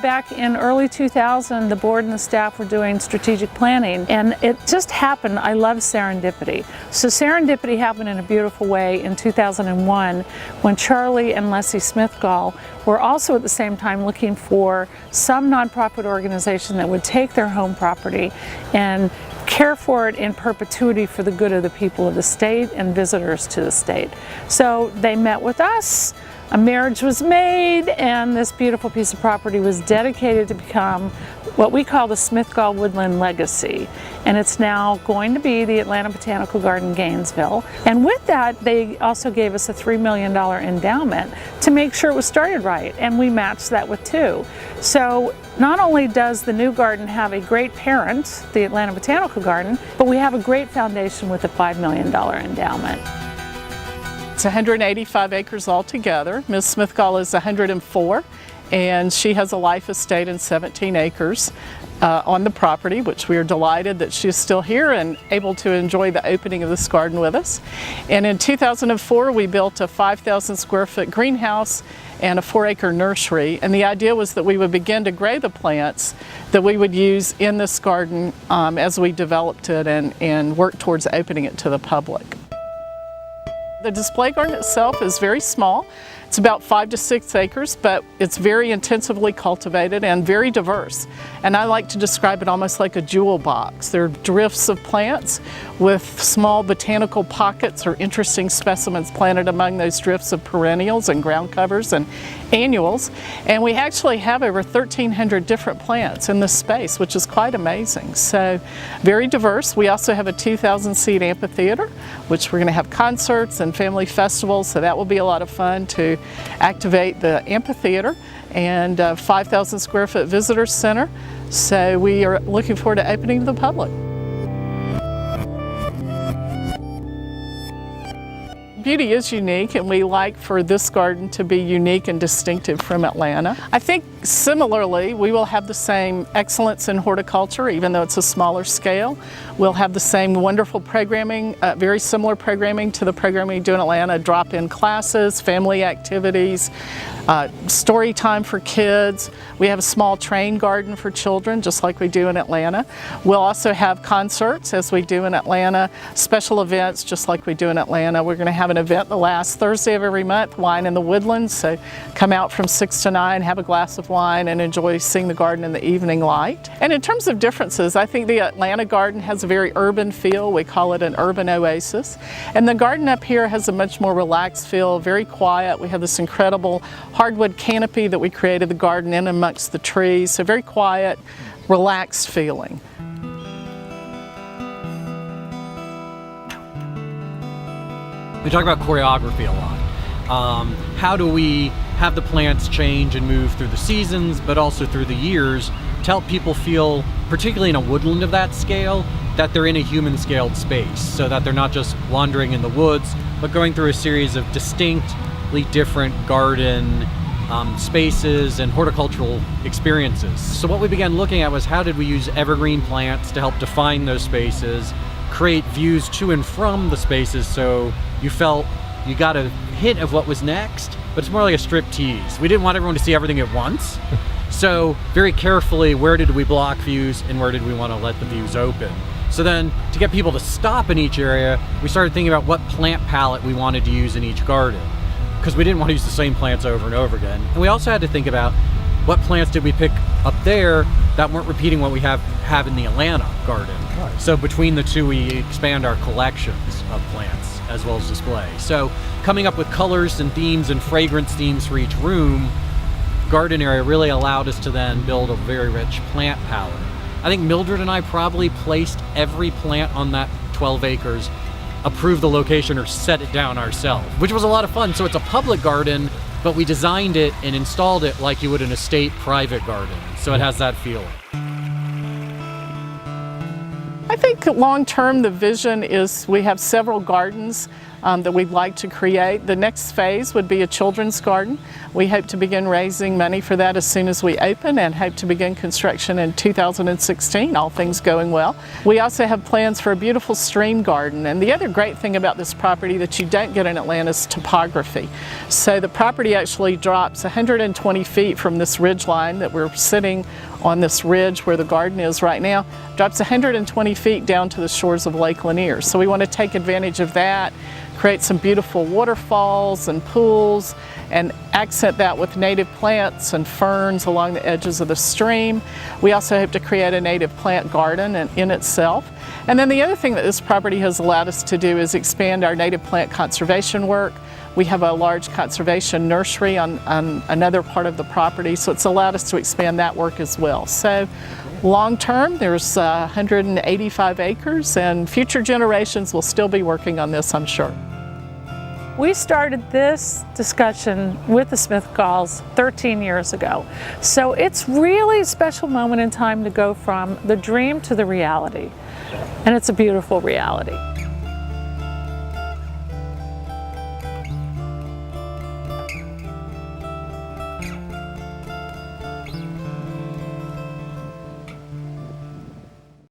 back in early 2000, the board and the staff were doing strategic planning, and it just happened. I love serendipity. So serendipity happened in a beautiful way in 2001 when Charlie and Leslie Smithgall were also at the same time looking for some nonprofit organization that would take their home property and care for it in perpetuity for the good of the people of the state and visitors to the state. So they met with us, a marriage was made, and this beautiful piece of property was dedicated to become what we call the Smithgall Woodland Legacy. And it's now going to be the Atlanta Botanical Garden, Gainesville. And with that, they also gave us a $3 million endowment to make sure it was started right, and we matched that with 2. So not only does the new garden have a great parent, the Atlanta Botanical Garden, but we have a great foundation with a $5 million endowment. It's 185 acres altogether. Ms. Smithgall is 104, and she has a life estate in 17 acres on the property, which we are delighted that she's still here and able to enjoy the opening of this garden with us. And in 2004, we built a 5,000 square foot greenhouse and a 4-acre nursery, and the idea was that we would begin to grow the plants that we would use in this garden as we developed it and worked towards opening it to the public. The display garden itself is very small. It's about 5 to 6 acres, but it's very intensively cultivated and very diverse. And I like to describe it almost like a jewel box. There are drifts of plants with small botanical pockets or interesting specimens planted among those drifts of perennials and ground covers and annuals. And we actually have over 1,300 different plants in this space, which is quite amazing. So very diverse. We also have a 2,000 seat amphitheater, which we're going to have concerts and family festivals, so that will be a lot of fun to activate the amphitheater, and a 5,000 square foot visitor center. So we are looking forward to opening to the public. Beauty is unique, and we like for this garden to be unique and distinctive from Atlanta. I think similarly, we will have the same excellence in horticulture, even though it's a smaller scale. We'll have the same wonderful programming, very similar programming to the programming we do in Atlanta, drop-in classes, family activities, story time for kids. We have a small train garden for children, just like we do in Atlanta. We'll also have concerts, as we do in Atlanta, special events, just like we do in Atlanta. We're going to have an event the last Thursday of every month, Wine in the Woodlands, so come out from 6 to 9, have a glass of wine, and enjoy seeing the garden in the evening light. And in terms of differences, I think the Atlanta garden has a very urban feel. We call it an urban oasis. And the garden up here has a much more relaxed feel, very quiet. We have this incredible hardwood canopy that we created the garden in amongst the trees, so very quiet, relaxed feeling. We talk about choreography a lot. How do we have the plants change and move through the seasons, but also through the years, to help people feel, particularly in a woodland of that scale, that they're in a human-scaled space, so that they're not just wandering in the woods, but going through a series of distinctly different garden spaces and horticultural experiences. So what we began looking at was how did we use evergreen plants to help define those spaces, create views to and from the spaces so you felt you got a hint of what was next, but it's more like a strip tease. We didn't want everyone to see everything at once. So very carefully, where did we block views and where did we want to let the views open? So then to get people to stop in each area, we started thinking about what plant palette we wanted to use in each garden, because we didn't want to use the same plants over and over again. And we also had to think about what plants did we pick up there that weren't repeating what we have in the Atlanta garden. Right. So between the two, we expand our collections of plants as well as display. So coming up with colors and themes and fragrance themes for each room, garden area really allowed us to then build a very rich plant palette. I think Mildred and I probably placed every plant on that 12 acres, approved the location or set it down ourselves, which was a lot of fun. So it's a public garden, but we designed it and installed it like you would an estate private garden. So it has that feeling. I think long term the vision is we have several gardens that we'd like to create. The next phase would be a children's garden. We hope to begin raising money for that as soon as we open and hope to begin construction in 2016, all things going well. We also have plans for a beautiful stream garden, and the other great thing about this property that you don't get in Atlanta is topography. So the property actually drops 120 feet from this ridge line that we're sitting on, this ridge where the garden is right now, drops 120 feet down to the shores of Lake Lanier. So we want to take advantage of that, create some beautiful waterfalls and pools, and accent that with native plants and ferns along the edges of the stream. We also hope to create a native plant garden in itself. And then the other thing that this property has allowed us to do is expand our native plant conservation work. We have a large conservation nursery on another part of the property, so it's allowed us to expand that work as well. So long term, there's 185 acres, and future generations will still be working on this, I'm sure. We started this discussion with the Smith Galls 13 years ago. So it's really a special moment in time to go from the dream to the reality. And it's a beautiful reality.